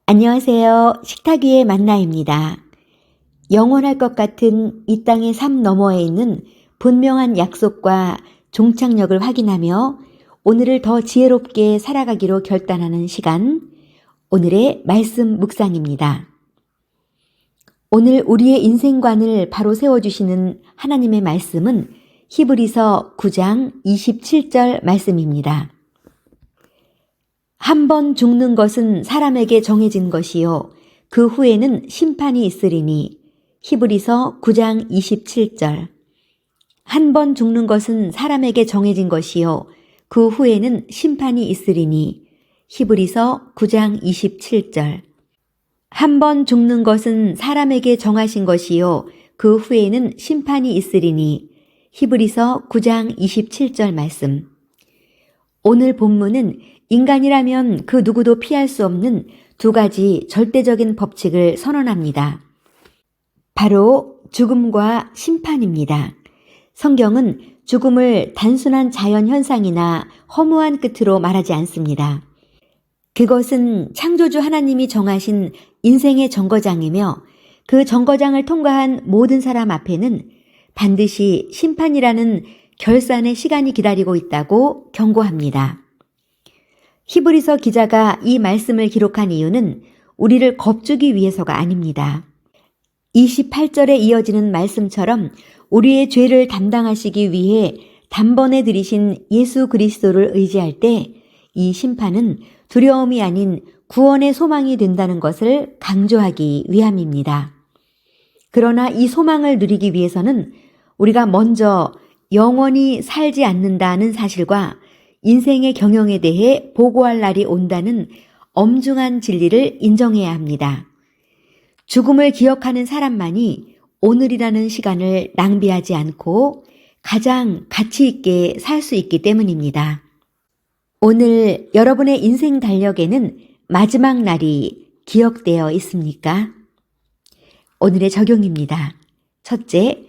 안녕하세요. 식탁 위의 만나입니다. 영원할 것 같은 이 땅의 삶 너머에 있는 분명한 약속과 종착역을 확인하며 오늘을 더 지혜롭게 살아가기로 결단하는 시간, 오늘의 말씀 묵상입니다. 오늘 우리의 인생관을 바로 세워주시는 하나님의 말씀은 히브리서 9장 27절 말씀입니다. 한 번 죽는 것은 사람에게 정해진 것이요 그 후에는 심판이 있으리니. 히브리서 9장 27절. 한 번 죽는 것은 사람에게 정해진 것이요 그 후에는 심판이 있으리니. 히브리서 9장 27절. 한 번 죽는 것은 사람에게 정하신 것이요 그 후에는 심판이 있으리니. 히브리서 9장 27절 말씀. 오늘 본문은 인간이라면 그 누구도 피할 수 없는 두 가지 절대적인 법칙을 선언합니다. 바로 죽음과 심판입니다. 성경은 죽음을 단순한 자연현상이나 허무한 끝으로 말하지 않습니다. 그것은 창조주 하나님이 정하신 인생의 정거장이며 그 정거장을 통과한 모든 사람 앞에는 반드시 심판이라는 결산의 시간이 기다리고 있다고 경고합니다. 히브리서 기자가 이 말씀을 기록한 이유는 우리를 겁주기 위해서가 아닙니다. 28절에 이어지는 말씀처럼 우리의 죄를 담당하시기 위해 단번에 들이신 예수 그리스도를 의지할 때 이 심판은 두려움이 아닌 구원의 소망이 된다는 것을 강조하기 위함입니다. 그러나 이 소망을 누리기 위해서는 우리가 먼저 영원히 살지 않는다는 사실과 인생의 경영에 대해 보고할 날이 온다는 엄중한 진리를 인정해야 합니다. 죽음을 기억하는 사람만이 오늘이라는 시간을 낭비하지 않고 가장 가치 있게 살 수 있기 때문입니다. 오늘 여러분의 인생 달력에는 마지막 날이 기억되어 있습니까? 오늘의 적용입니다. 첫째,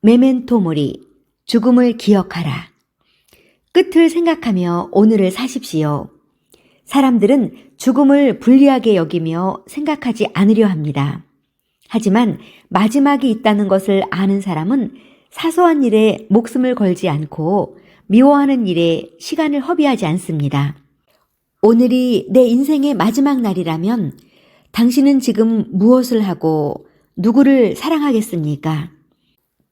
메멘토 모리, 죽음을 기억하라. 끝을 생각하며 오늘을 사십시오. 사람들은 죽음을 불리하게 여기며 생각하지 않으려 합니다. 하지만 마지막이 있다는 것을 아는 사람은 사소한 일에 목숨을 걸지 않고 미워하는 일에 시간을 허비하지 않습니다. 오늘이 내 인생의 마지막 날이라면 당신은 지금 무엇을 하고 누구를 사랑하겠습니까?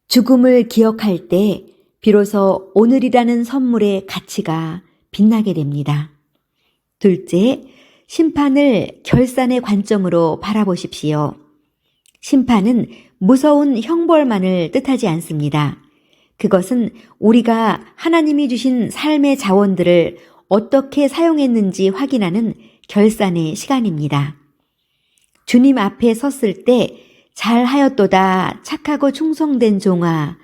죽음을 기억할 때 비로소 오늘이라는 선물의 가치가 빛나게 됩니다. 둘째, 심판을 결산의 관점으로 바라보십시오. 심판은 무서운 형벌만을 뜻하지 않습니다. 그것은 우리가 하나님이 주신 삶의 자원들을 어떻게 사용했는지 확인하는 결산의 시간입니다. 주님 앞에 섰을 때 잘하였도다 착하고 충성된 종아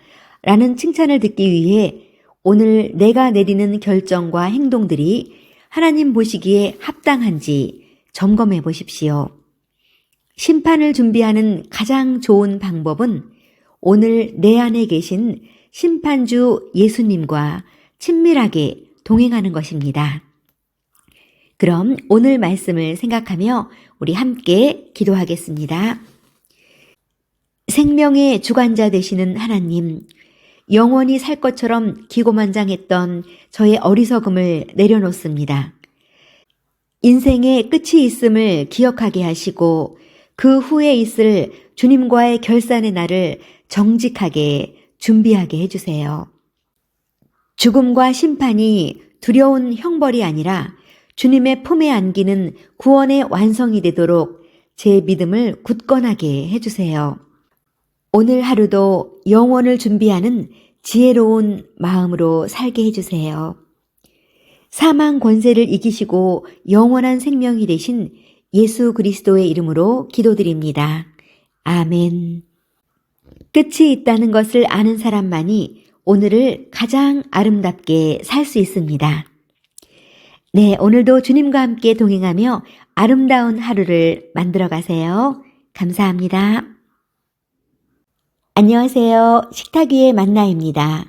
라는 칭찬을 듣기 위해 오늘 내가 내리는 결정과 행동들이 하나님 보시기에 합당한지 점검해 보십시오. 심판을 준비하는 가장 좋은 방법은 오늘 내 안에 계신 심판주 예수님과 친밀하게 동행하는 것입니다. 그럼 오늘 말씀을 생각하며 우리 함께 기도하겠습니다. 생명의 주관자 되시는 하나님, 영원히 살 것처럼 기고만장했던 저의 어리석음을 내려놓습니다. 인생의 끝이 있음을 기억하게 하시고 그 후에 있을 주님과의 결산의 날을 정직하게 준비하게 해주세요. 죽음과 심판이 두려운 형벌이 아니라 주님의 품에 안기는 구원의 완성이 되도록 제 믿음을 굳건하게 해주세요. 오늘 하루도 영원을 준비하는 지혜로운 마음으로 살게 해주세요. 사망 권세를 이기시고 영원한 생명이 되신 예수 그리스도의 이름으로 기도드립니다. 아멘. 끝이 있다는 것을 아는 사람만이 오늘을 가장 아름답게 살 수 있습니다. 네, 오늘도 주님과 함께 동행하며 아름다운 하루를 만들어 가세요. 감사합니다. 안녕하세요. 식탁 위의 만나입니다.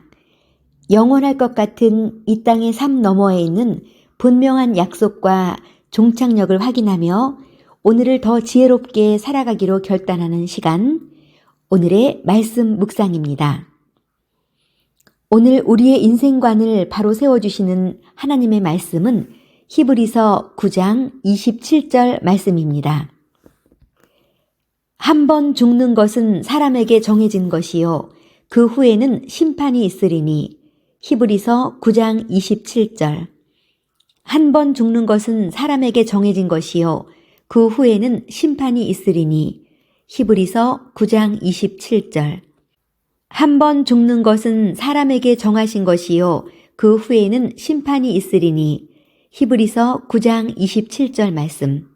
영원할 것 같은 이 땅의 삶 너머에 있는 분명한 약속과 종착역을 확인하며 오늘을 더 지혜롭게 살아가기로 결단하는 시간, 오늘의 말씀 묵상입니다. 오늘 우리의 인생관을 바로 세워주시는 하나님의 말씀은 히브리서 9장 27절 말씀입니다. 한 번 죽는 것은 사람에게 정해진 것이요 그 후에는 심판이 있으리니. 히브리서 9장 27절. 한 번 죽는 것은 사람에게 정해진 것이요 그 후에는 심판이 있으리니. 히브리서 9장 27절. 한 번 죽는 것은 사람에게 정하신 것이요 그 후에는 심판이 있으리니. 히브리서 9장 27절 말씀.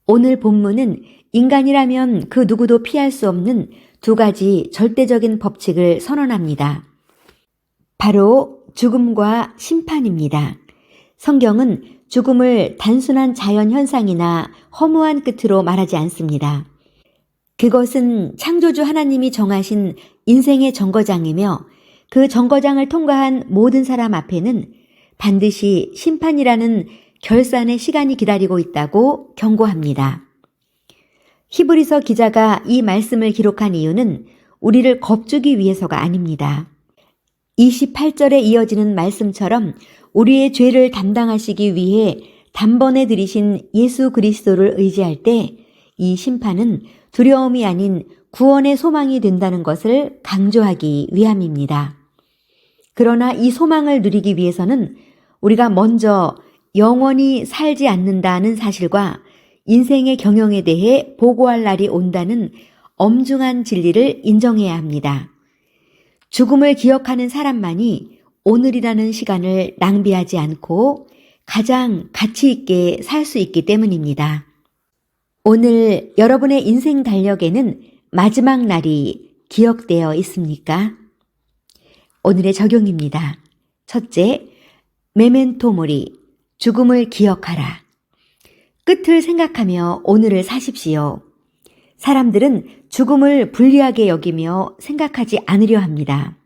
오늘 본문은 인간이라면 그 누구도 피할 수 없는 두 가지 절대적인 법칙을 선언합니다. 바로 죽음과 심판입니다. 성경은 죽음을 단순한 자연현상이나 허무한 끝으로 말하지 않습니다. 그것은 창조주 하나님이 정하신 인생의 정거장이며 그 정거장을 통과한 모든 사람 앞에는 반드시 심판이라는 결산의 시간이 기다리고 있다고 경고합니다. 히브리서 기자가 이 말씀을 기록한 이유는 우리를 겁주기 위해서가 아닙니다. 28절에 이어지는 말씀처럼 우리의 죄를 담당하시기 위해 단번에 들이신 예수 그리스도를 의지할 때 이 심판은 두려움이 아닌 구원의 소망이 된다는 것을 강조하기 위함입니다. 그러나 이 소망을 누리기 위해서는 우리가 먼저 영원히 살지 않는다는 사실과 인생의 경영에 대해 보고할 날이 온다는 엄중한 진리를 인정해야 합니다. 죽음을 기억하는 사람만이 오늘이라는 시간을 낭비하지 않고 가장 가치 있게 살 수 있기 때문입니다. 오늘 여러분의 인생 달력에는 마지막 날이 기억되어 있습니까? 오늘의 적용입니다. 첫째, 메멘토 모리, 죽음을 기억하라. 끝을 생각하며 오늘을 사십시오. 사람들은 죽음을 불리하게 여기며 생각하지 않으려 합니다.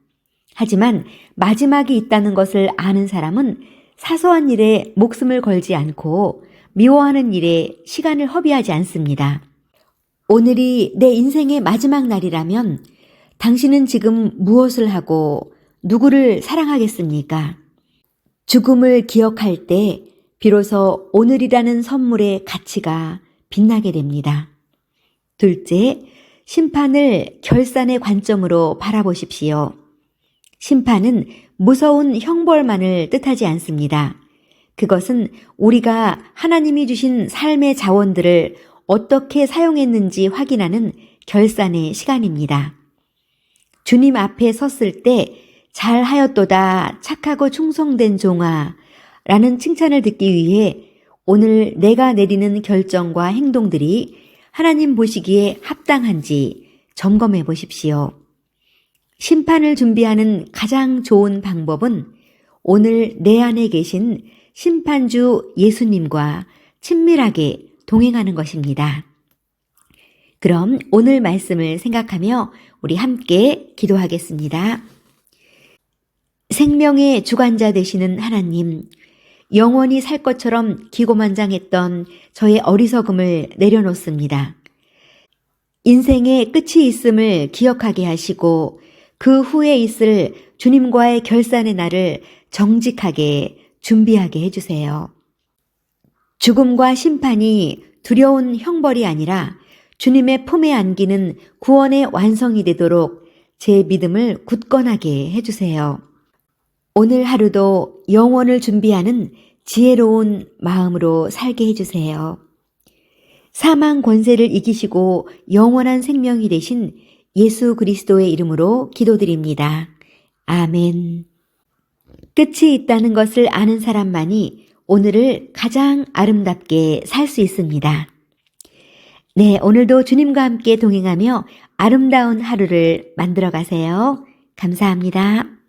하지만 마지막이 있다는 것을 아는 사람은 사소한 일에 목숨을 걸지 않고 미워하는 일에 시간을 허비하지 않습니다. 오늘이 내 인생의 마지막 날이라면 당신은 지금 무엇을 하고 누구를 사랑하겠습니까? 죽음을 기억할 때 비로소 오늘이라는 선물의 가치가 빛나게 됩니다. 둘째, 심판을 결산의 관점으로 바라보십시오. 심판은 무서운 형벌만을 뜻하지 않습니다. 그것은 우리가 하나님이 주신 삶의 자원들을 어떻게 사용했는지 확인하는 결산의 시간입니다. 주님 앞에 섰을 때 잘하였도다 착하고 충성된 종아 라는 칭찬을 듣기 위해 오늘 내가 내리는 결정과 행동들이 하나님 보시기에 합당한지 점검해 보십시오. 심판을 준비하는 가장 좋은 방법은 오늘 내 안에 계신 심판주 예수님과 친밀하게 동행하는 것입니다. 그럼 오늘 말씀을 생각하며 우리 함께 기도하겠습니다. 생명의 주관자 되시는 하나님, 영원히 살 것처럼 기고만장했던 저의 어리석음을 내려놓습니다. 인생의 끝이 있음을 기억하게 하시고 그 후에 있을 주님과의 결산의 날을 정직하게 준비하게 해주세요. 죽음과 심판이 두려운 형벌이 아니라 주님의 품에 안기는 구원의 완성이 되도록 제 믿음을 굳건하게 해주세요. 오늘 하루도 영원을 준비하는 지혜로운 마음으로 살게 해주세요. 사망 권세를 이기시고 영원한 생명이 되신 예수 그리스도의 이름으로 기도드립니다. 아멘. 끝이 있다는 것을 아는 사람만이 오늘을 가장 아름답게 살 수 있습니다. 네, 오늘도 주님과 함께 동행하며 아름다운 하루를 만들어 가세요. 감사합니다.